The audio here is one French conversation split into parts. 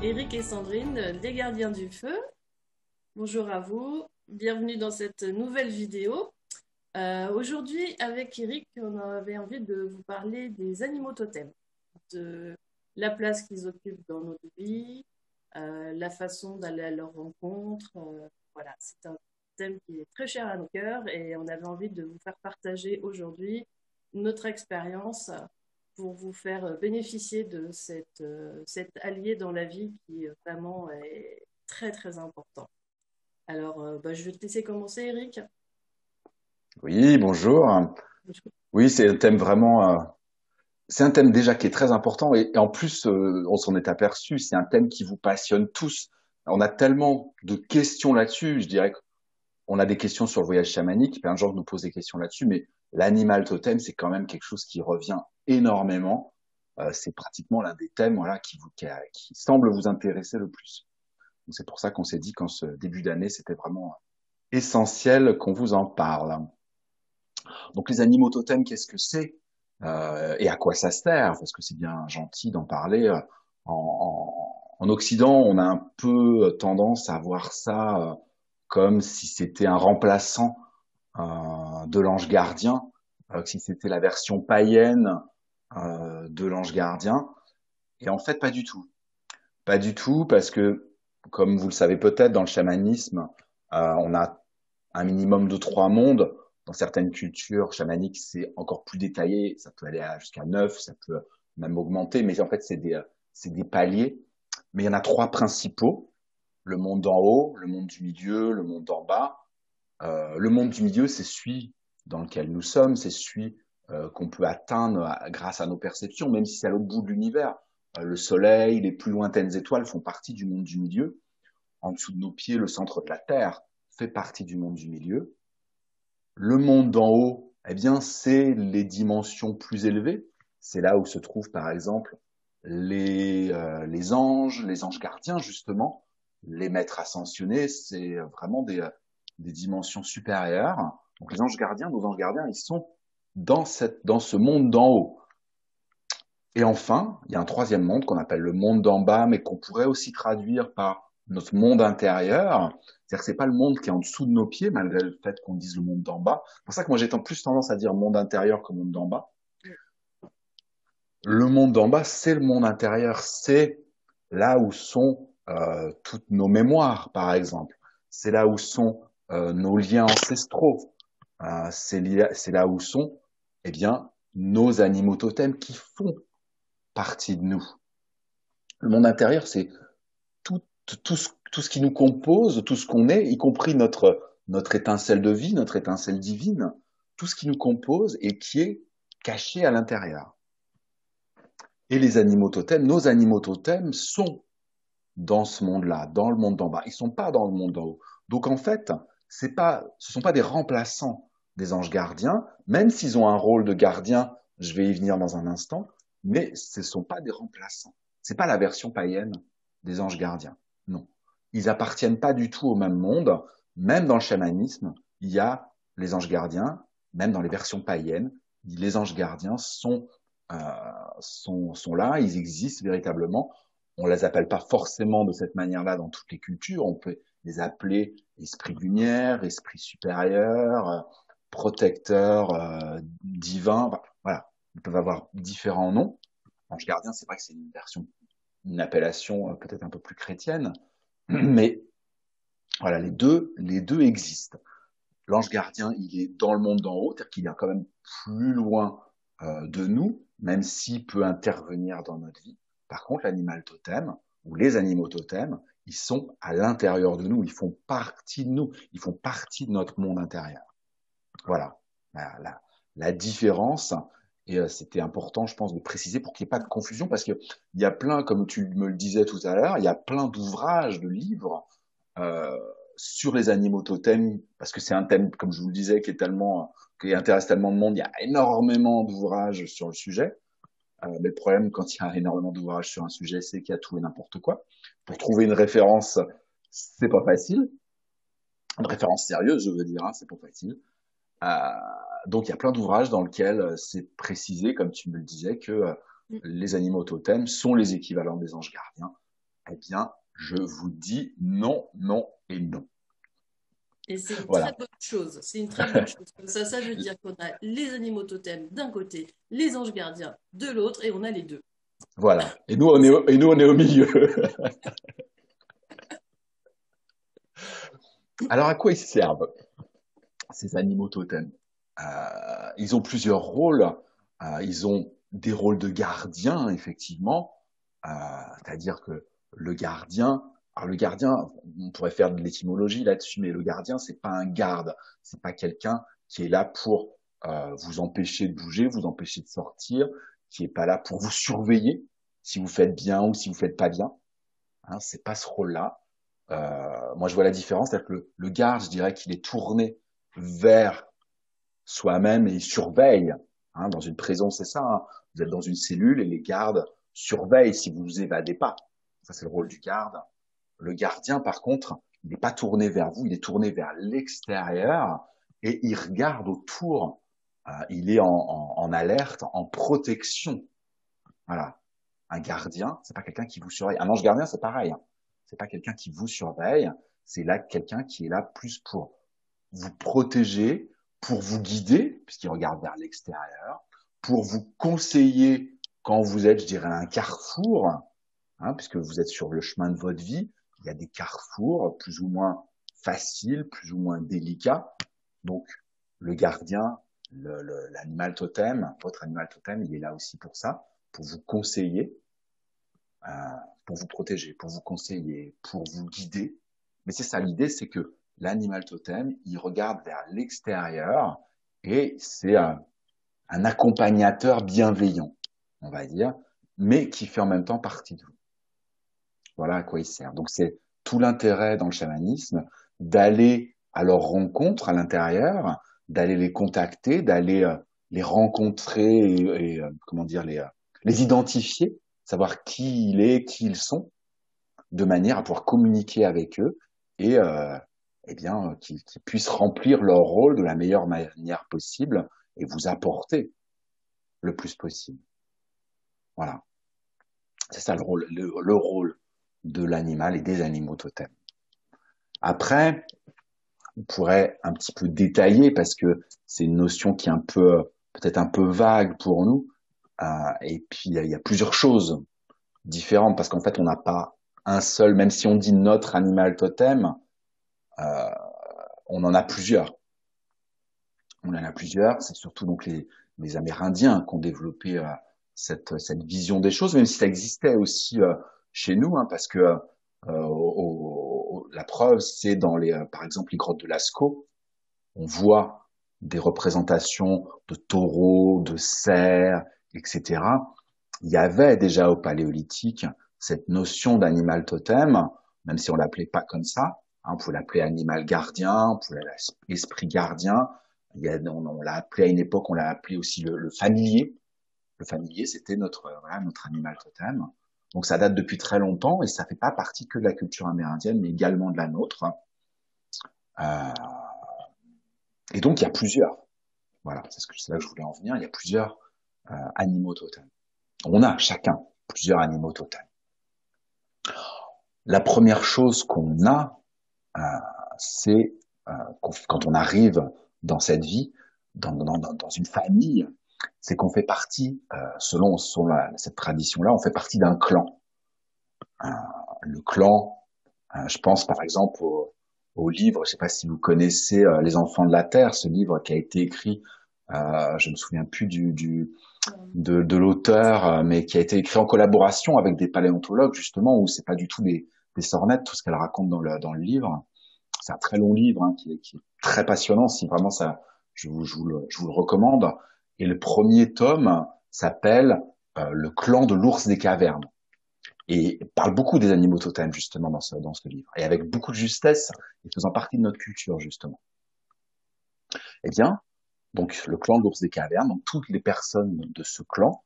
Eric et Sandrine, les gardiens du feu. Bonjour à vous, bienvenue dans cette nouvelle vidéo. Aujourd'hui, avec Eric, on avait envie de vous parler des animaux totems, de la place qu'ils occupent dans notre vie, la façon d'aller à leur rencontre. Voilà, c'est un thème qui est très cher à nos cœurs et on avait envie de vous faire partager aujourd'hui notre expérience pour vous faire bénéficier de cet allié dans la vie qui vraiment est très très important. Alors, je vais te laisser commencer, Eric. Oui, bonjour. Oui, c'est un thème c'est un thème déjà qui est très important et en plus, on s'en est aperçu, c'est un thème qui vous passionne tous. On a tellement de questions là-dessus. Je dirais qu'on a des questions sur le voyage chamanique, plein de gens nous posent des questions là-dessus, mais l'animal totem, c'est quand même quelque chose qui revient énormément. C'est pratiquement l'un des thèmes, voilà, qui semble vous intéresser le plus. Donc c'est pour ça qu'on s'est dit qu'en ce début d'année, c'était vraiment essentiel qu'on vous en parle. Donc les animaux totems, qu'est-ce que c'est et à quoi ça sert? Parce que c'est bien gentil d'en parler. En Occident, on a un peu tendance à voir ça comme si c'était un remplaçant de l'ange gardien, si c'était la version païenne de l'ange gardien. Et en fait, pas du tout. Pas du tout, parce que, comme vous le savez peut-être, dans le chamanisme, on a un minimum de trois mondes. Dans certaines cultures chamaniques, c'est encore plus détaillé. Ça peut aller jusqu'à neuf, ça peut même augmenter. Mais en fait, c'est des paliers. Mais il y en a trois principaux. Le monde d'en haut, le monde du milieu, le monde d'en bas. Le monde du milieu, c'est celui dans lequel nous sommes, c'est celui qu'on peut atteindre grâce à nos perceptions, même si c'est à l'autre bout de l'univers. Le soleil, les plus lointaines étoiles font partie du monde du milieu. En dessous de nos pieds, le centre de la Terre fait partie du monde du milieu. Le monde d'en haut, eh bien, c'est les dimensions plus élevées. C'est là où se trouvent, par exemple, les anges gardiens, justement, les maîtres ascensionnés. C'est vraiment des dimensions supérieures. Donc, les anges gardiens, nos anges gardiens, ils sont dans ce monde d'en haut. Et enfin, il y a un troisième monde qu'on appelle le monde d'en bas, mais qu'on pourrait aussi traduire par notre monde intérieur. C'est-à-dire que c'est pas le monde qui est en dessous de nos pieds, malgré le fait qu'on dise le monde d'en bas. C'est pour ça que moi j'ai plus tendance à dire monde intérieur que monde d'en bas. Le monde d'en bas, c'est le monde intérieur. C'est là où sont toutes nos mémoires, par exemple. C'est là où sont nos liens ancestraux. C'est là où sont, eh bien, nos animaux totems qui font partie de nous. Le monde intérieur, c'est tout, tout ce qui nous compose, tout ce qu'on est, y compris notre étincelle de vie, notre étincelle divine, tout ce qui nous compose et qui est caché à l'intérieur. Et les animaux totems, nos animaux totems sont dans ce monde-là, dans le monde d'en bas. Ils ne sont pas dans le monde d'en haut. Donc en fait, ce ne sont pas des remplaçants des anges gardiens, même s'ils ont un rôle de gardien, je vais y venir dans un instant, mais ce ne sont pas des remplaçants. C'est pas la version païenne des anges gardiens. Non. Ils appartiennent pas du tout au même monde. Même dans le chamanisme, il y a les anges gardiens, même dans les versions païennes, les anges gardiens sont là, ils existent véritablement. On les appelle pas forcément de cette manière-là dans toutes les cultures. On peut les appeler esprit de lumière, esprit supérieur, protecteur divin. Voilà, ils peuvent avoir différents noms. Ange gardien, c'est vrai que c'est une version, une appellation peut-être un peu plus chrétienne, mais voilà, les deux existent. L'ange gardien, il est dans le monde d'en haut, c'est-à-dire qu'il est quand même plus loin de nous, même s'il peut intervenir dans notre vie. Par contre, l'animal totem ou les animaux totems, ils sont à l'intérieur de nous, ils font partie de nous, ils font partie de notre monde intérieur. Voilà la différence. Et c'était important, je pense, de préciser pour qu'il n'y ait pas de confusion, parce qu'il y a plein, comme tu me le disais tout à l'heure, il y a plein d'ouvrages, de livres euh, sur les animaux totems, parce que c'est un thème, comme je vous le disais, qui intéresse tellement de monde. Il y a énormément d'ouvrages sur le sujet. Mais le problème, quand il y a énormément d'ouvrages sur un sujet, c'est qu'il y a tout et n'importe quoi. Pour trouver une référence, c'est pas facile. Une référence sérieuse, je veux dire, hein, c'est pas facile. Euh, donc il y a plein d'ouvrages dans lesquels c'est précisé, comme tu me le disais, que les animaux totems sont les équivalents des anges gardiens. Eh bien, je vous dis non, non et non. Et c'est une très Voilà. bonne chose. C'est une très bonne chose. Comme ça veut dire qu'on a les animaux totems d'un côté, les anges gardiens de l'autre, et on a les deux. Voilà. Et nous, on est au milieu. Alors, à quoi ils servent, ces animaux totems? Ils ont plusieurs rôles. Ils ont des rôles de gardiens, effectivement. Euh, C'est-à-dire que le gardien, alors le gardien, on pourrait faire de l'étymologie là-dessus, mais le gardien, c'est pas un garde, c'est pas quelqu'un qui est là pour vous empêcher de bouger, vous empêcher de sortir, qui est pas là pour vous surveiller si vous faites bien ou si vous faites pas bien. Hein, c'est pas ce rôle-là. Moi, je vois la différence, c'est-à-dire que le garde, je dirais qu'il est tourné vers soi-même et il surveille. Hein, dans une prison, c'est ça. Hein. Vous êtes dans une cellule et les gardes surveillent si vous vous évadez pas. Ça, c'est le rôle du garde. Le gardien, par contre, il n'est pas tourné vers vous, il est tourné vers l'extérieur et il regarde autour. Il est en alerte, en protection. Voilà. Un gardien, c'est pas quelqu'un qui vous surveille. Un ange gardien, c'est pareil. Hein. C'est pas quelqu'un qui vous surveille. C'est là quelqu'un qui est là plus pour vous protéger, pour vous guider, puisqu'il regarde vers l'extérieur, pour vous conseiller quand vous êtes, je dirais, à un carrefour, hein, puisque vous êtes sur le chemin de votre vie. Il y a des carrefours plus ou moins faciles, plus ou moins délicats. Donc, le gardien, l'animal totem, votre animal totem, il est là aussi pour ça, pour vous conseiller, euh, pour vous protéger, pour vous conseiller, pour vous guider. Mais c'est ça l'idée, c'est que l'animal totem, il regarde vers l'extérieur et c'est un accompagnateur bienveillant, on va dire, mais qui fait en même temps partie de vous. Voilà à quoi il sert. Donc c'est tout l'intérêt dans le chamanisme d'aller à leur rencontre à l'intérieur, d'aller les contacter, d'aller les rencontrer et comment dire les identifier, savoir qui il est, qui ils sont, de manière à pouvoir communiquer avec eux et eh bien qu'ils puissent remplir leur rôle de la meilleure manière possible et vous apporter le plus possible. Voilà, c'est ça le rôle de l'animal et des animaux totems. Après, on pourrait un petit peu détailler parce que c'est une notion qui est un peu peut-être un peu vague pour nous. Et puis il y a plusieurs choses différentes parce qu'en fait on n'a pas un seul, même si on dit notre animal totem, euh, on en a plusieurs. On en a plusieurs. C'est surtout donc les Amérindiens qui ont développé cette vision des choses, même si ça existait aussi chez nous, hein, parce que la preuve, c'est dans par exemple, les grottes de Lascaux, on voit des représentations de taureaux, de cerfs, etc. Il y avait déjà au Paléolithique cette notion d'animal totem, même si on l'appelait pas comme ça. Hein, on pouvait l'appeler animal gardien, on pouvait l'appeler esprit gardien. On l'a appelé à une époque, on l'a appelé aussi le familier. Le familier, c'était notre animal totem. Donc ça date depuis très longtemps et ça fait pas partie que de la culture amérindienne, mais également de la nôtre. Euh, et donc il y a plusieurs. Voilà, c'est là que je voulais en venir. Il y a plusieurs animaux totems. On a chacun plusieurs animaux totems. La première chose qu'on a, euh, c'est quand on arrive dans cette vie, dans une famille, c'est qu'on fait partie, selon cette tradition-là, on fait partie d'un clan. Euh, le clan, je pense par exemple au livre, je ne sais pas si vous connaissez Les Enfants de la Terre, ce livre qui a été écrit, je me souviens plus de l'auteur, mais qui a été écrit en collaboration avec des paléontologues justement, où c'est pas du tout des sornettes, tout ce qu'elle raconte dans le livre. C'est un très long livre hein, qui est très passionnant. Si vraiment ça, je vous le recommande. Et le premier tome s'appelle Le clan de l'ours des cavernes et parle beaucoup des animaux totems justement dans ce livre et avec beaucoup de justesse et faisant partie de notre culture justement. Eh bien, donc le clan de l'ours des cavernes, donc toutes les personnes de ce clan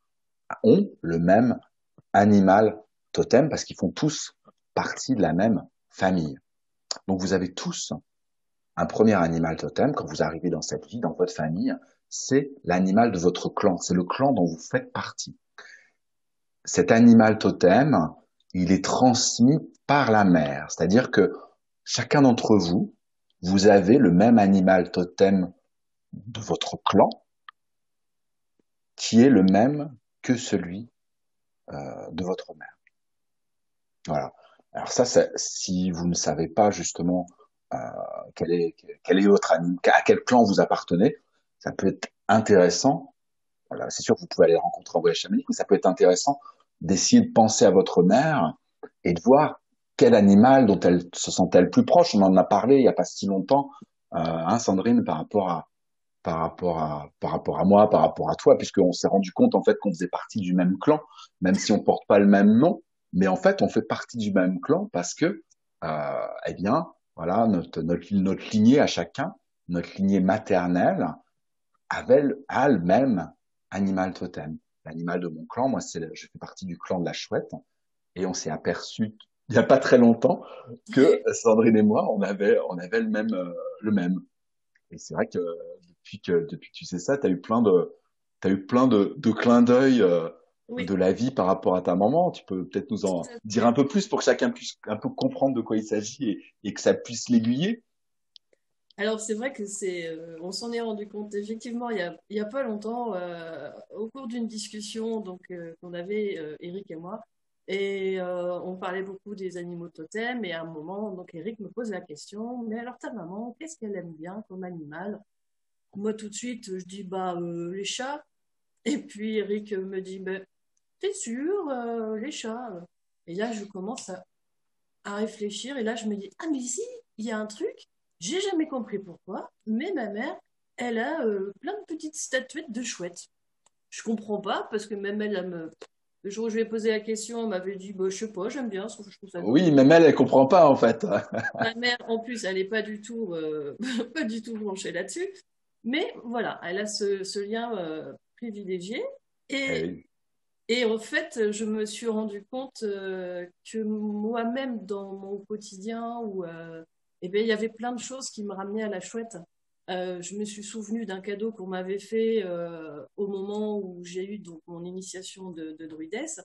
ont le même animal totem parce qu'ils font tous partie de la même famille. Donc vous avez tous un premier animal totem quand vous arrivez dans cette vie, dans votre famille, c'est l'animal de votre clan, c'est le clan dont vous faites partie. Cet animal totem, il est transmis par la mère. C'est-à-dire que chacun d'entre vous, vous avez le même animal totem de votre clan qui est le même que celui de votre mère. Voilà. Alors ça, si vous ne savez pas justement euh, quel est votre animal, à quel clan vous appartenez, ça peut être intéressant. Voilà, c'est sûr que vous pouvez aller rencontrer en voyage chamanique, mais ça peut être intéressant d'essayer de penser à votre mère et de voir quel animal dont elle se sent-elle plus proche. On en a parlé il n'y a pas si longtemps, hein, Sandrine, par rapport à moi, par rapport à toi, puisqu'on s'est rendu compte en fait qu'on faisait partie du même clan, même si on porte pas le même nom, mais en fait on fait partie du même clan parce que, eh bien, voilà, notre lignée à chacun, notre lignée maternelle a le même animal totem. L'animal de mon clan, moi, je fais partie du clan de la chouette, et on s'est aperçu il n'y a pas très longtemps que Sandrine et moi, on avait le même. Et c'est vrai que depuis que tu sais ça, t'as eu plein de clins d'œil Oui, de la vie par rapport à ta maman. Tu peux peut-être nous tout en à dire un fait. peu plus pour que chacun puisse un peu comprendre de quoi il s'agit et que ça puisse l'aiguiller. Alors c'est vrai que on s'en est rendu compte effectivement il y a pas longtemps au cours d'une discussion qu'on avait Eric et moi et on parlait beaucoup des animaux totems et à un moment donc Eric me pose la question mais alors ta maman qu'est-ce qu'elle aime bien comme animal? Moi tout de suite je dis bah les chats et puis Eric me dit ben t'es sûr les chats? Et là je commence à réfléchir et là je me dis ah mais si il y a un truc j'ai jamais compris pourquoi mais ma mère elle a plein de petites statuettes de chouettes je comprends pas parce que même le jour où je lui ai posé la question elle m'avait dit bah, je sais pas j'aime bien je trouve ça Oui, joli même elle comprend pas en fait. ma mère en plus elle est pas du tout pas du tout branchée là-dessus mais voilà elle a ce lien privilégié Eh et oui. Et en fait, je me suis rendu compte que moi-même, dans mon quotidien, eh bien, il y avait plein de choses qui me ramenaient à la chouette. Je me suis souvenu d'un cadeau qu'on m'avait fait au moment où j'ai eu donc, mon initiation de druidesse.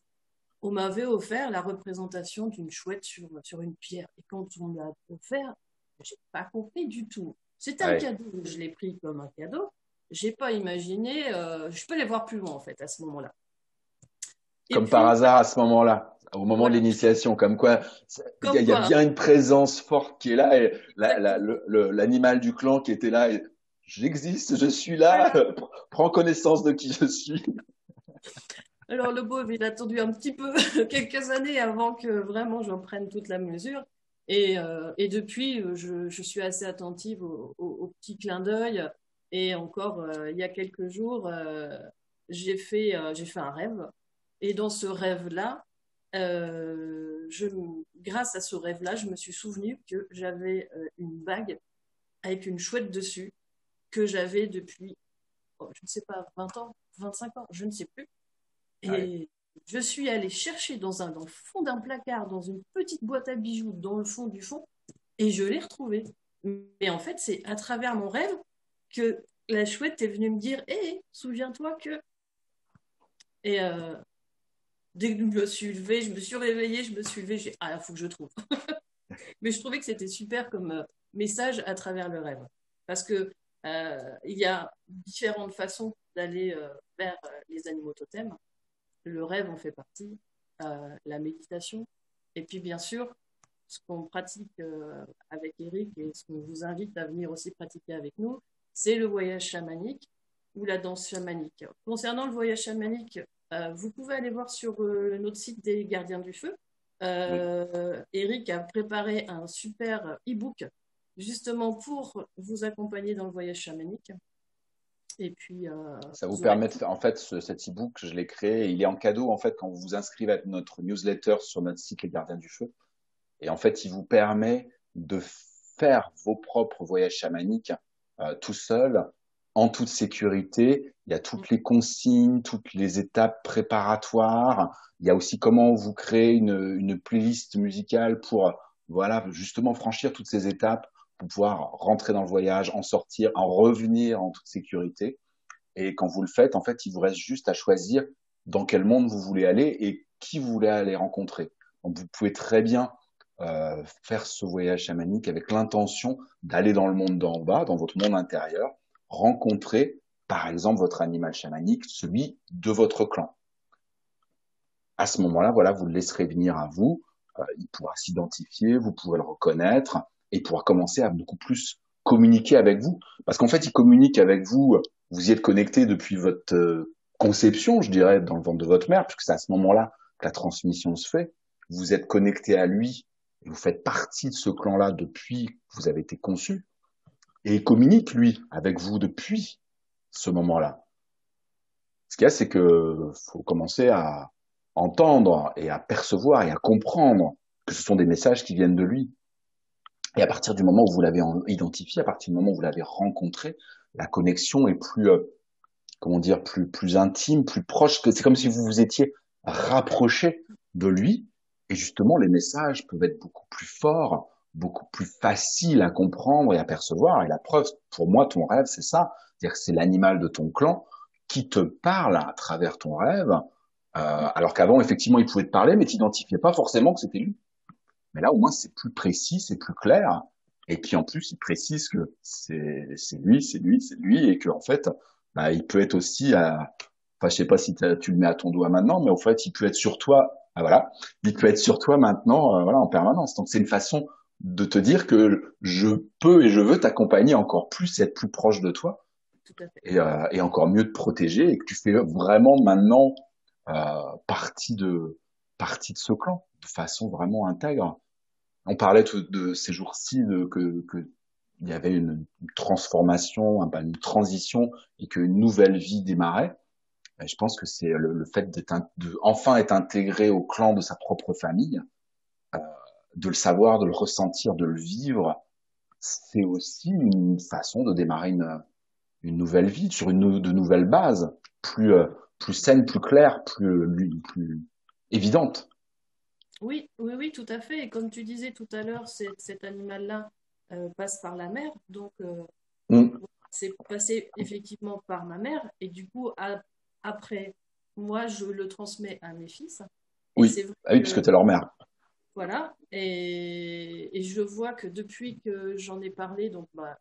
On m'avait offert la représentation d'une chouette sur une pierre. Et quand on me l'a offert, j'ai pas compris du tout. C'était un Ouais. cadeau, je l'ai pris comme un cadeau. J'ai pas imaginé, je peux aller voir plus loin en fait à ce moment-là. Et Comme par puis, hasard à ce moment-là, au moment de voilà, l'initiation, comme quoi comme il y a quoi, hein. bien une présence forte qui est là et Exactement. l'animal du clan qui était là. Et, j'existe, je suis là, Voilà. prends connaissance de qui je suis. Alors le pauvre, il a attendu un petit peu, quelques années avant que vraiment j'en prenne toute la mesure. Et depuis, je suis assez attentive aux petits clins d'œil. Et encore, il y a quelques jours, j'ai fait un rêve. Et dans ce rêve-là, grâce à ce rêve-là, je me suis souvenu que j'avais une bague avec une chouette dessus que j'avais depuis, oh, je ne sais pas, 20 ans, 25 ans, je ne sais plus. Ouais, Et je suis allée chercher dans le fond d'un placard, dans une petite boîte à bijoux, dans le fond du fond, et je l'ai retrouvée. Mais en fait, c'est à travers mon rêve que la chouette est venue me dire, hé, souviens-toi que... Et dès que je me suis levée, je me suis réveillée, je me suis levée, j'ai, ah, il faut que je trouve. Mais je trouvais que c'était super comme message à travers le rêve. Parce que il y a différentes façons d'aller vers les animaux totems. Le rêve en fait partie, la méditation. Et puis bien sûr, ce qu'on pratique avec Eric et ce qu'on vous invite à venir aussi pratiquer avec nous, c'est le voyage chamanique ou la danse chamanique. Concernant le voyage chamanique, vous pouvez aller voir sur notre site des Gardiens du Feu. oui. Eric a préparé un super e-book justement pour vous accompagner dans le voyage chamanique. Et puis, Ça vous vous aurez permet de tout. faire, en fait, cet e-book, je l'ai créé, il est en cadeau, en fait, quand vous vous inscrivez à notre newsletter sur notre site Les Gardiens du Feu. Et en fait, il vous permet de faire vos propres voyages chamaniques tout seul, en toute sécurité. Il y a toutes les consignes, toutes les étapes préparatoires. Il y a aussi comment vous créez une playlist musicale pour, voilà, justement franchir toutes ces étapes pour pouvoir rentrer dans le voyage, en sortir, en revenir en toute sécurité. Et quand vous le faites, en fait, il vous reste juste à choisir dans quel monde vous voulez aller et qui vous voulez aller rencontrer. Donc, vous pouvez très bien faire ce voyage chamanique avec l'intention d'aller dans le monde d'en bas, dans votre monde intérieur, rencontrer, par exemple, votre animal chamanique, celui de votre clan. À ce moment-là, voilà, vous le laisserez venir à vous, il pourra s'identifier, vous pourrez le reconnaître, et il pourra commencer à beaucoup plus communiquer avec vous. Parce qu'en fait, il communique avec vous, vous y êtes connecté depuis votre conception, je dirais, dans le ventre de votre mère, puisque c'est à ce moment-là que la transmission se fait. Vous êtes connecté à lui, et vous faites partie de ce clan-là depuis que vous avez été conçu, et il communique, lui, avec vous depuis ce moment-là. Ce qu'il y a, c'est que faut commencer à entendre et à percevoir et à comprendre que ce sont des messages qui viennent de lui. Et à partir du moment où vous l'avez identifié, à partir du moment où vous l'avez rencontré, la connexion est plus, comment dire, plus intime, plus proche. C'est comme si vous vous étiez rapproché de lui. Et justement, les messages peuvent être beaucoup plus forts, beaucoup plus faciles à comprendre et à percevoir. Et la preuve, pour moi, ton rêve, c'est ça. C'est-à-dire que c'est l'animal de ton clan qui te parle à travers ton rêve, alors qu'avant, effectivement, il pouvait te parler, mais tu n'identifiais pas forcément que c'était lui. Mais là, au moins, c'est plus précis, c'est plus clair. Et puis, en plus, il précise que c'est lui, c'est lui, c'est lui, et que en fait, bah, il peut être aussi enfin, je sais pas si tu le mets à ton doigt maintenant, mais en fait, il peut être sur toi. Ah, voilà, il peut être sur toi maintenant, voilà, en permanence. Donc, c'est une façon de te dire que je peux et je veux t'accompagner encore plus, être plus proche de toi, Tout à fait. et encore mieux te protéger, et que tu fais vraiment maintenant partie de ce clan de façon vraiment intègre. On parlait de ces jours-ci que il y avait une transformation, une transition et qu'une nouvelle vie démarrait. Et je pense que c'est le fait de enfin être intégré au clan de sa propre famille, euh, de le savoir, de le ressentir, de le vivre, c'est aussi une façon de démarrer une nouvelle vie sur de nouvelles bases, plus saine, plus claire, plus évidente. Oui, oui, oui, tout à fait. Et comme tu disais tout à l'heure, cet animal-là passe par la mer. Donc, Mm. c'est passé effectivement par ma mère. Et du coup, après, moi, je le transmets à mes fils. Et Oui, c'est vrai ah oui, puisque que, tu es leur mère. voilà. Et je vois que depuis que j'en ai parlé, donc, bah,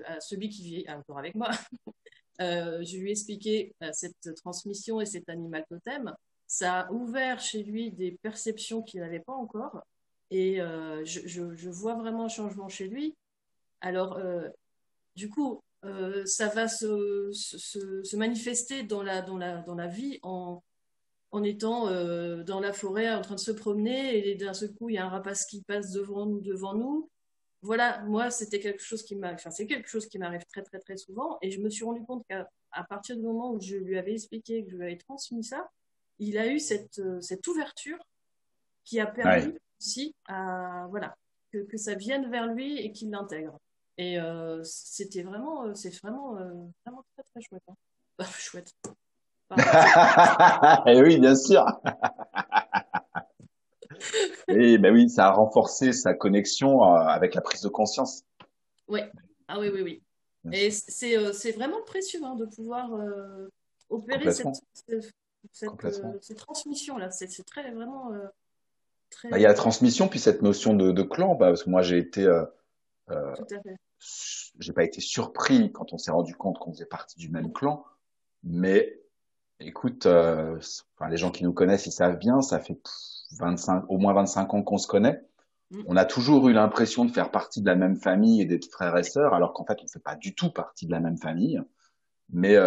à celui qui vit encore avec moi, je lui ai expliqué cette transmission et cet animal totem. Ça a ouvert chez lui des perceptions qu'il n'avait pas encore. Et je vois vraiment un changement chez lui. Alors, du coup, ça va se manifester dans la vie en étant dans la forêt en train de se promener et d'un seul coup, il y a un rapace qui passe devant nous. Voilà, moi, c'était quelque chose qui m'a, enfin, c'est quelque chose qui m'arrive très, très, très souvent. Et je me suis rendu compte qu'à partir du moment où je lui avais expliqué, que je lui avais transmis ça, il a eu cette ouverture qui a Ouais. permis aussi voilà, que ça vienne vers lui et qu'il l'intègre. Et c'était vraiment, c'est vraiment, vraiment très, très chouette, hein. Chouette, pardon. Et oui, bien sûr. Et ben oui, ça a renforcé sa connexion avec la prise de conscience. Ouais. Ah oui, oui, oui. Bien Et sûr. c'est vraiment précieux hein, de pouvoir opérer Complètement, complètement. cette transmission-là. C'est très, vraiment Bah, il y a très. la transmission, puis cette notion de clan, bah, parce que moi euh, Tout à fait. j'ai pas été surpris quand on s'est rendu compte qu'on faisait partie du même clan, mais écoute, enfin, les gens qui nous connaissent, ils savent bien, ça fait 25, au moins 25 ans qu'on se connaît. Mm. On a toujours eu l'impression de faire partie de la même famille et d'être frères et sœurs, alors qu'en fait, on ne fait pas du tout partie de la même famille. Mais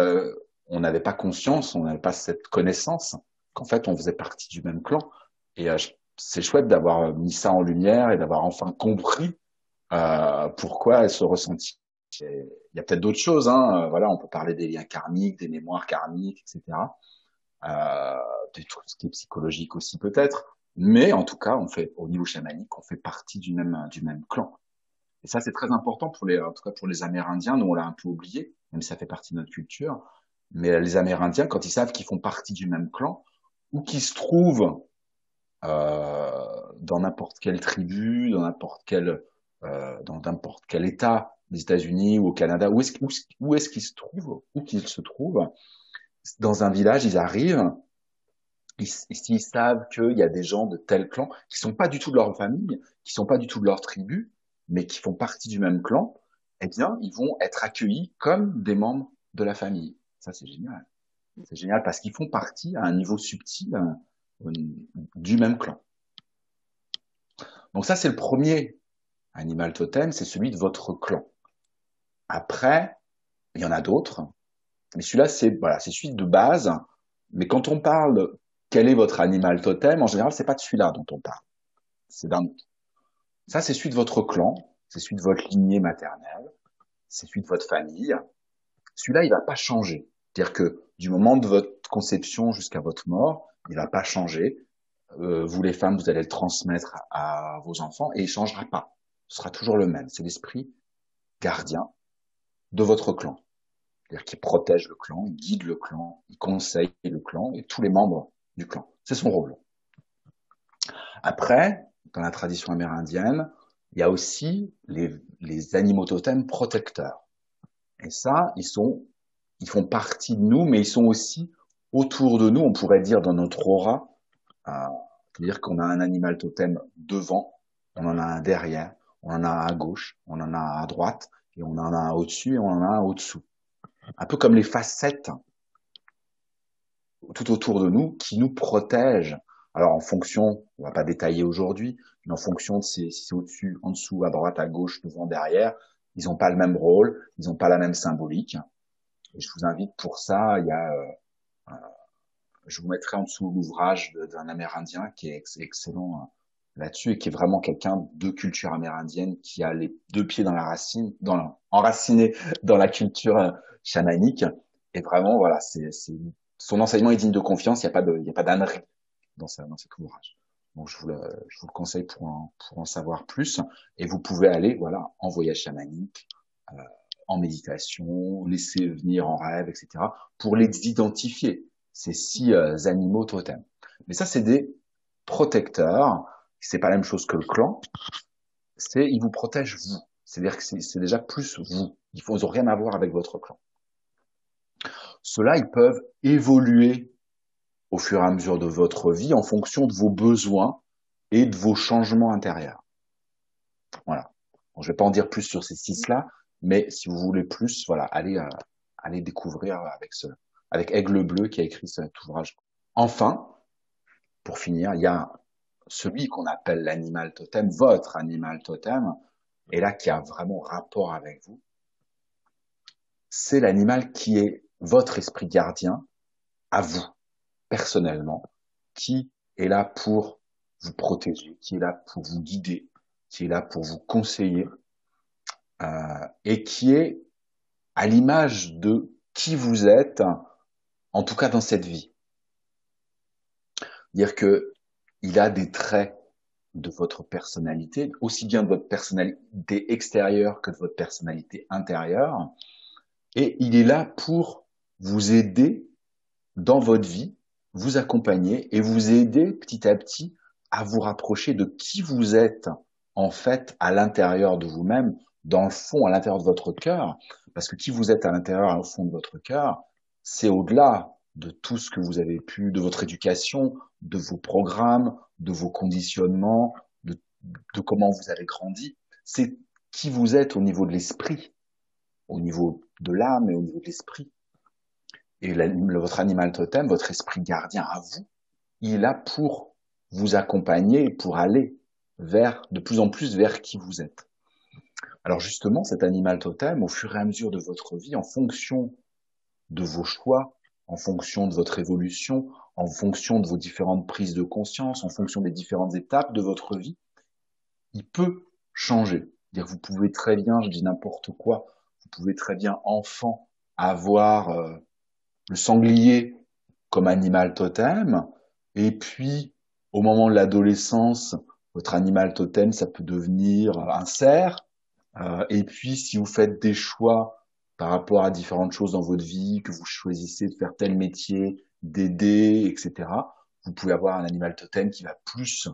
on n'avait pas conscience, on n'avait pas cette connaissance qu'en fait, on faisait partie du même clan. Et c'est chouette d'avoir mis ça en lumière et d'avoir enfin compris pourquoi elle se ressentit. Il y a peut-être d'autres choses, hein. Voilà, on peut parler des liens karmiques, des mémoires karmiques, etc. Euh, de tout ce qui est psychologique aussi peut-être. Mais en tout cas, on fait au niveau chamanique, on fait partie du même clan. Et ça, c'est très important pour en tout cas pour les Amérindiens. Nous, on l'a un peu oublié, même si ça fait partie de notre culture. Mais les Amérindiens, quand ils savent qu'ils font partie du même clan, ou qu'ils se trouvent dans n'importe quelle tribu, dans n'importe quel État des États-Unis ou au Canada, où est-ce qu'ils se trouvent, où qu'ils se trouvent, dans un village, ils arrivent s'ils savent qu'il y a des gens de tel clan qui sont pas du tout de leur famille, qui sont pas du tout de leur tribu, mais qui font partie du même clan, eh bien, ils vont être accueillis comme des membres de la famille. Ça, c'est génial. C'est génial parce qu'ils font partie à un niveau subtil du même clan. Donc ça, c'est le premier animal totem, c'est celui de votre clan. Après, il y en a d'autres, mais celui-là, c'est celui de base. Mais quand on parle quel est votre animal totem, en général, c'est pas de celui-là dont on parle, c'est d'un autre. Ça, c'est celui de votre clan, c'est celui de votre lignée maternelle, c'est celui de votre famille. Celui-là, il va pas changer. C'est-à-dire que du moment de votre conception jusqu'à votre mort, il va pas changer. Vous les femmes, vous allez le transmettre à vos enfants et il changera pas. Ce sera toujours le même. C'est l'esprit gardien de votre clan. C'est-à-dire qu'il protège le clan, il guide le clan, il conseille le clan et tous les membres du clan. C'est son rôle. Après, dans la tradition amérindienne, il y a aussi les animaux totems protecteurs. Et ça, ils font partie de nous, mais ils sont aussi autour de nous, on pourrait dire dans notre aura. Euh, C'est-à-dire qu'on a un animal totem devant, on en a un derrière, on en a un à gauche, on en a un à droite, et on en a un au-dessus et on en a un au-dessous. Un peu comme les facettes tout autour de nous qui nous protègent. Alors en fonction, on va pas détailler aujourd'hui, mais en fonction de si c'est au-dessus, en dessous, à droite, à gauche, devant, derrière, ils n'ont pas le même rôle, ils n'ont pas la même symbolique. Et je vous invite pour ça, je vous mettrai en dessous l'ouvrage d'un Amérindien qui est excellent là-dessus et qui est vraiment quelqu'un de culture amérindienne qui a les deux pieds dans la racine, enraciné dans la culture chamanique. Et vraiment, voilà, son enseignement est digne de confiance. Il y a pas d'ânerie dans cet ouvrage. Donc, je vous le conseille pour en savoir plus. Et vous pouvez aller, voilà, en voyage chamanique, euh, en méditation, laisser venir en rêve, etc., pour les identifier, ces 6 animaux totems. Mais ça, c'est des protecteurs. C'est pas la même chose que le clan. Ils vous protègent vous. C'est-à-dire que c'est déjà plus vous. Ils n'ont rien à voir avec votre clan. Ceux-là, ils peuvent évoluer au fur et à mesure de votre vie en fonction de vos besoins et de vos changements intérieurs. Voilà. Bon, je vais pas en dire plus sur ces 6-là, mais si vous voulez plus, voilà, allez découvrir avec Aigle Bleu qui a écrit cet ouvrage. Enfin, pour finir, il y a celui qu'on appelle l'animal totem, votre animal totem, et là qui a vraiment rapport avec vous. C'est l'animal qui est votre esprit gardien à vous, personnellement, qui est là pour vous protéger, qui est là pour vous guider, qui est là pour vous conseiller, et qui est à l'image de qui vous êtes, en tout cas dans cette vie. Dire que il a des traits de votre personnalité, aussi bien de votre personnalité extérieure que de votre personnalité intérieure, et il est là pour vous aider dans votre vie, vous accompagner et vous aider petit à petit à vous rapprocher de qui vous êtes en fait à l'intérieur de vous-même, dans le fond, à l'intérieur de votre cœur, parce que qui vous êtes à l'intérieur, au fond de votre cœur, c'est au-delà de tout ce que vous avez pu, de votre éducation, de vos programmes, de vos conditionnements, de comment vous avez grandi. C'est qui vous êtes au niveau de l'esprit, au niveau de l'âme et au niveau de l'esprit. Et votre animal totem, votre esprit gardien à vous, il est là pour vous accompagner, pour aller de plus en plus vers qui vous êtes. Alors justement, cet animal totem, au fur et à mesure de votre vie, en fonction de vos choix, en fonction de votre évolution, en fonction de vos différentes prises de conscience, en fonction des différentes étapes de votre vie, il peut changer. C'est-à-dire, vous pouvez très bien, je dis n'importe quoi, vous pouvez très bien, enfant, avoir le sanglier comme animal totem, et puis, au moment de l'adolescence, votre animal totem, ça peut devenir un cerf, et puis, si vous faites des choix par rapport à différentes choses dans votre vie, que vous choisissez de faire tel métier, d'aider, etc., vous pouvez avoir un animal totem qui va plus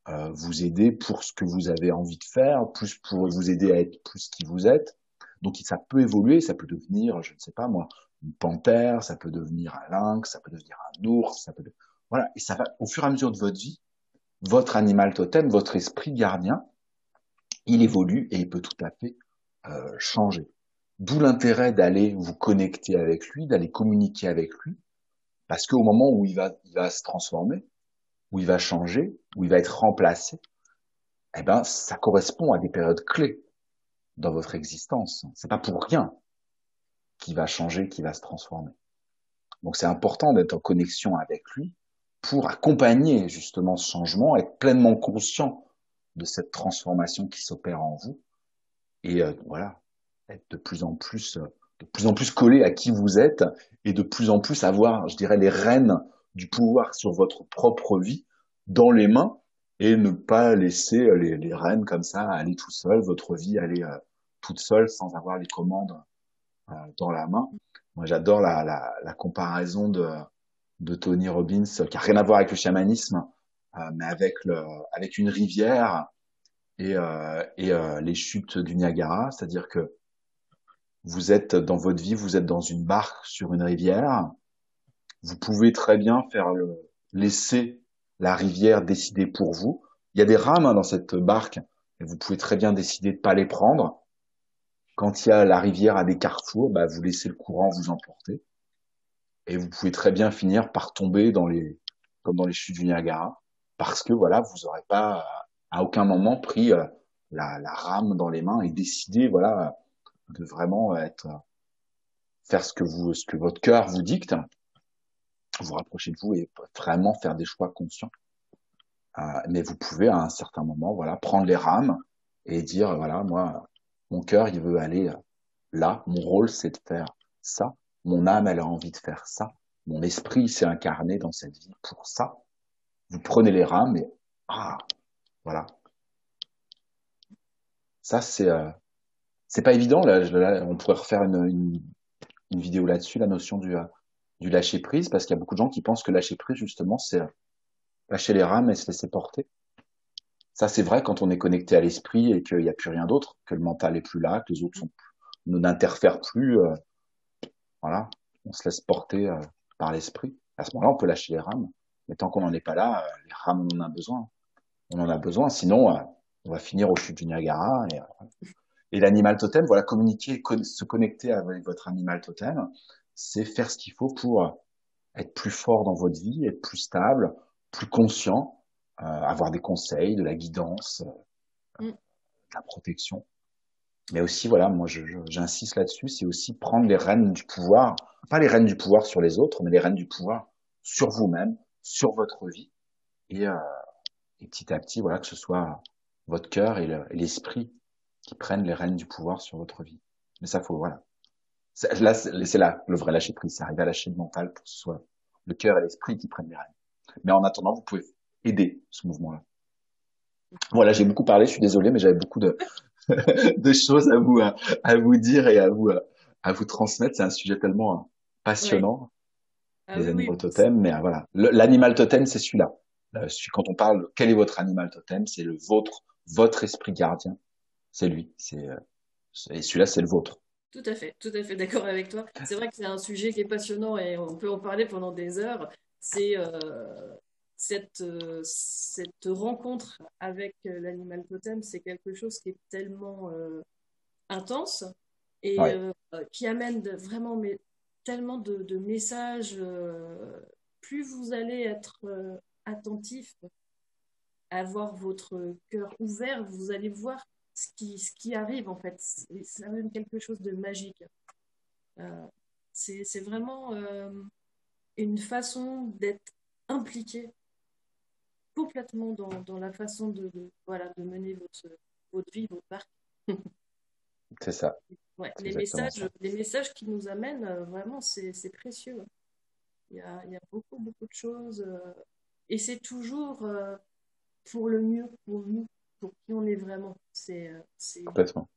vous aider pour ce que vous avez envie de faire, plus pour vous aider à être plus qui vous êtes. Donc ça peut évoluer, ça peut devenir, je ne sais pas moi, une panthère, ça peut devenir un lynx, ça peut devenir un ours, Voilà. Et ça va, au fur et à mesure de votre vie, votre animal totem, votre esprit gardien, il évolue et il peut tout à fait changer. D'où l'intérêt d'aller vous connecter avec lui, d'aller communiquer avec lui, parce qu'au moment où il va se transformer, où il va changer, où il va être remplacé, eh ben, ça correspond à des périodes clés dans votre existence. C'est pas pour rien qu'il va changer, qu'il va se transformer. Donc c'est important d'être en connexion avec lui pour accompagner justement ce changement, être pleinement conscient de cette transformation qui s'opère en vous et voilà, être de plus en plus collé à qui vous êtes et de plus en plus avoir, je dirais, les rênes du pouvoir sur votre propre vie dans les mains et ne pas laisser les rênes comme ça aller tout seul, votre vie aller toute seule sans avoir les commandes dans la main. Moi, j'adore la comparaison de Tony Robbins, qui a rien à voir avec le chamanisme, mais avec une rivière et les chutes du Niagara, c'est-à-dire que vous êtes dans votre vie, vous êtes dans une barque sur une rivière, vous pouvez très bien laisser la rivière décider pour vous. Il y a des rames dans cette barque, et vous pouvez très bien décider de pas les prendre. Quand il y a la rivière à des carrefours, bah, vous laissez le courant vous emporter. Et vous pouvez très bien finir par tomber comme dans les chutes du Niagara, parce que voilà, vous n'aurez pas à aucun moment pris la rame dans les mains et décidé voilà de vraiment faire ce que votre cœur vous dicte, vous rapprocher de vous et vraiment faire des choix conscients. Mais vous pouvez à un certain moment voilà prendre les rames et dire voilà moi mon cœur il veut aller là, mon rôle c'est de faire ça, mon âme elle a envie de faire ça, mon esprit s'est incarné dans cette vie pour ça. Vous prenez les rames et voilà. Ça c'est pas évident là, on pourrait refaire une vidéo là-dessus, la notion du lâcher prise, parce qu'il y a beaucoup de gens qui pensent que lâcher prise justement c'est lâcher les rames et se laisser porter. Ça c'est vrai quand on est connecté à l'esprit et qu'il n'y a plus rien d'autre, que le mental est plus là, que les autres n'interfèrent plus. Voilà, on se laisse porter par l'esprit. À ce moment-là, on peut lâcher les rames. Mais tant qu'on n'en est pas là, les rames, on en a besoin. On en a besoin, sinon on va finir au chute du Niagara. Et l'animal totem, voilà, communiquer, se connecter avec votre animal totem, c'est faire ce qu'il faut pour être plus fort dans votre vie, être plus stable, plus conscient, avoir des conseils, de la guidance, Mm. de la protection. Mais aussi, voilà, moi, j'insiste là-dessus, c'est aussi prendre les rênes du pouvoir, pas les rênes du pouvoir sur les autres, mais les rênes du pouvoir sur vous-même, sur votre vie, et, euh, et petit à petit, voilà, que ce soit votre cœur et l'esprit qui prennent les rênes du pouvoir sur votre vie. Mais ça, faut, voilà. Là, c'est là le vrai lâcher prise, c'est arriver à lâcher le mental pour que ce soit le cœur et l'esprit qui prennent les rênes. Mais en attendant, vous pouvez aider ce mouvement-là. Voilà, j'ai beaucoup parlé, je suis désolé, mais j'avais beaucoup de choses à vous dire et à vous transmettre. C'est un sujet tellement Ouais. passionnant, Ah les oui, oui. animaux totems. Mais voilà, l'animal totem, c'est celui-là. Quand on parle, quel est votre animal totem? C'est le vôtre, votre esprit gardien. C'est lui. Et celui-là, c'est le vôtre. Tout à fait d'accord avec toi. C'est vrai que c'est un sujet qui est passionnant et on peut en parler pendant des heures. C'est cette rencontre avec l'animal totem, c'est quelque chose qui est tellement intense et Ouais, qui amène vraiment mais, tellement de messages. Plus vous allez être attentif, avoir votre cœur ouvert, vous allez voir ce qui arrive en fait. Ça donne quelque chose de magique. Euh, c'est vraiment une façon d'être impliqué complètement dans la façon voilà, de mener votre vie, votre barque. c'est ça. Ouais, C'est exactement ça. les messages qui nous amènent, vraiment, c'est précieux. Il y a beaucoup, beaucoup de choses. Et c'est toujours pour le mieux, pour nous, pour qui on est vraiment. Complètement.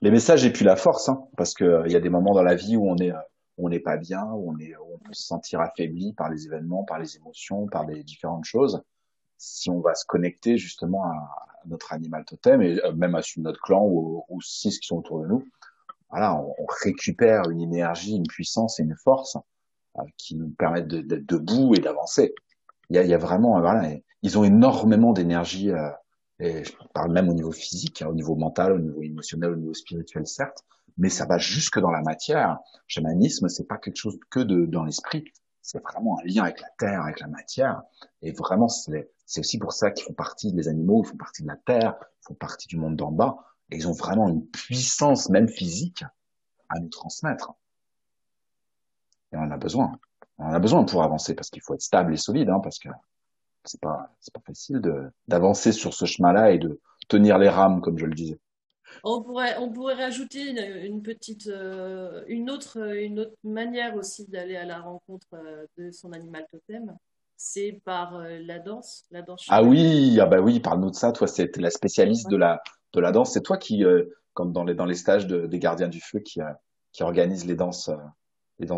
Les messages et puis la force, hein, parce que il y a des moments dans la vie où on n'est pas bien, où on peut se sentir affaibli par les événements, par les émotions, par les différentes choses. Si on va se connecter justement à notre animal totem et même à notre clan ou aux six qui sont autour de nous, voilà, on récupère une énergie, une puissance et une force qui nous permettent d'être debout et d'avancer. Il y a vraiment, voilà, ils ont énormément d'énergie, et je parle même au niveau physique, hein, au niveau mental, au niveau émotionnel, au niveau spirituel, certes, mais ça va jusque dans la matière. Chamanisme, c'est pas quelque chose que dans l'esprit, c'est vraiment un lien avec la terre, avec la matière, et vraiment, c'est aussi pour ça qu'ils font partie des animaux, ils font partie de la terre, ils font partie du monde d'en bas, et ils ont vraiment une puissance, même physique, à nous transmettre. Et on en a besoin. On en a besoin pour avancer, parce qu'il faut être stable et solide, hein, parce que c'est pas facile d'avancer sur ce chemin-là et de tenir les rames, comme je le disais. On pourrait rajouter une petite, une autre manière aussi d'aller à la rencontre de son animal totem, c'est par la danse Ah chamanique. oui, ah bah oui, parle-nous de ça. Toi, c'était la spécialiste de la danse. C'est toi qui, comme dans les stages des gardiens du feu, qui organise les danses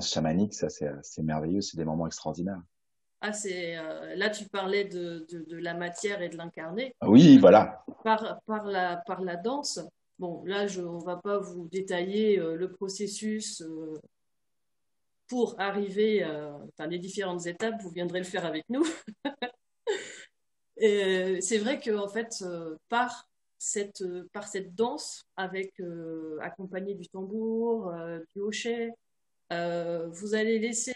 chamaniques. Ça, c'est merveilleux. C'est des moments extraordinaires. Ah, là, tu parlais de la matière et de l'incarné. Ah oui, voilà. Par la danse, bon, là, on va pas vous détailler le processus pour arriver, enfin, les différentes étapes, vous viendrez le faire avec nous. Et c'est vrai que en fait, par cette danse, avec accompagnée du tambour, du hochet, vous allez laisser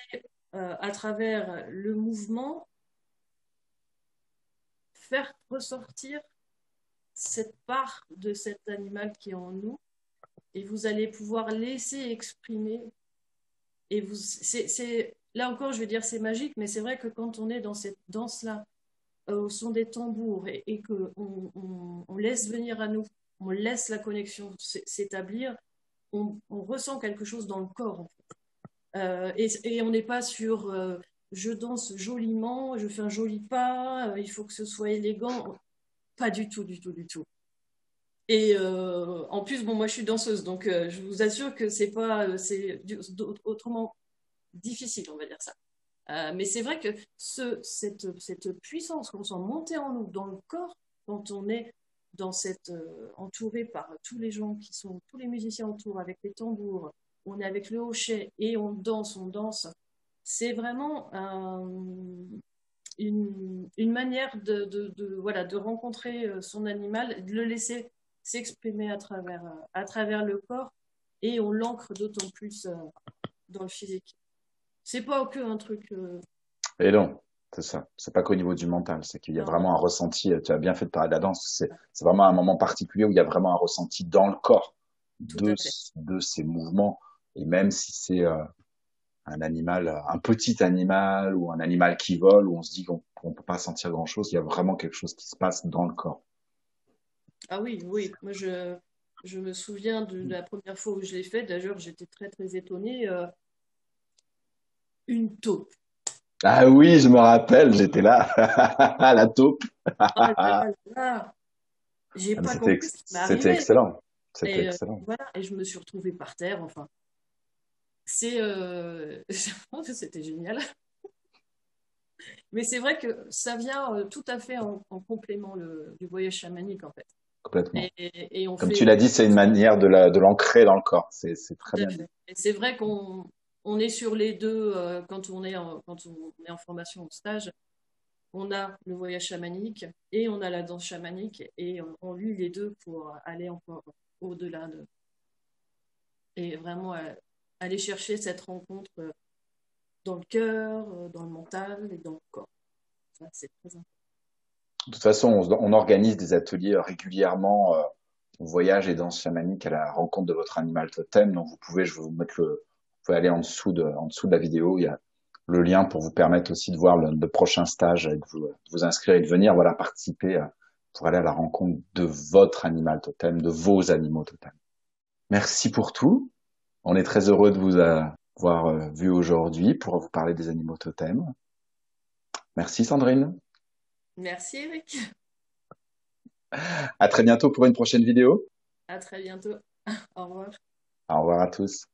à travers le mouvement faire ressortir cette part de cet animal qui est en nous, et vous allez pouvoir laisser exprimer. Et là encore, je vais dire c'est magique, mais c'est vrai que quand on est dans cette danse-là, au son des tambours, et qu'on on laisse venir à nous, on laisse la connexion s'établir, on ressent quelque chose dans le corps, en fait. Et on n'est pas sur je danse joliment, je fais un joli pas, il faut que ce soit élégant. Pas du tout, du tout, du tout. Et en plus, bon, moi je suis danseuse, donc je vous assure que c'est pas, autrement difficile, on va dire ça. Mais c'est vrai que cette puissance qu'on sent monter en nous, dans le corps, quand on est entouré par tous les gens qui sont, tous les musiciens autour, avec les tambours, on est avec le hochet et on danse, c'est vraiment une manière voilà, de rencontrer son animal, de le laisser s'exprimer à travers le corps, et on l'ancre d'autant plus dans le physique. C'est pas que un truc. Et non, c'est ça. C'est pas qu'au niveau du mental, c'est qu'il y a Non, vraiment un ressenti. Tu as bien fait de parler de la danse. C'est vraiment un moment particulier où il y a vraiment un ressenti dans le corps tout à fait. de ces mouvements. Et même si c'est un animal, un petit animal ou un animal qui vole, où on se dit qu'on peut pas sentir grand-chose, il y a vraiment quelque chose qui se passe dans le corps. Ah oui, oui. Moi, je me souviens de la première fois où je l'ai fait. D'ailleurs, j'étais très, très étonnée. Une taupe. Ah oui, je me rappelle, j'étais là, à la taupe. Ah là là, j'ai Ah, mais pas compris ce qui m'est c'était arrivé. excellent. C'était Et excellent. voilà, et je me suis retrouvée par terre. Enfin, c'était génial. Mais c'est vrai que ça vient tout à fait en complément du voyage chamanique, en fait. Complètement. Et on Comme tu fait l'as dit, c'est une manière de l'ancrer dans le corps. C'est très tout à bien dit. fait. Et c'est vrai qu'on est sur les deux quand on est en formation au stage. On a le voyage chamanique et on a la danse chamanique, et on lie les deux pour aller encore au-delà et vraiment aller chercher cette rencontre dans le cœur, dans le mental et dans le corps. Ça, c'est très important. De toute façon, on organise des ateliers régulièrement, voyage et danse chamanique à la rencontre de votre animal totem. Donc, je vais vous mettre vous pouvez aller en dessous de la vidéo. Il y a le lien pour vous permettre aussi de voir le prochain stage et de vous inscrire et de venir, voilà, participer pour aller à la rencontre de votre animal totem, de vos animaux totems. Merci pour tout. On est très heureux de vous avoir vu aujourd'hui pour vous parler des animaux totems. Merci Sandrine. Merci Eric. À très bientôt pour une prochaine vidéo. À très bientôt. Au revoir. Au revoir à tous.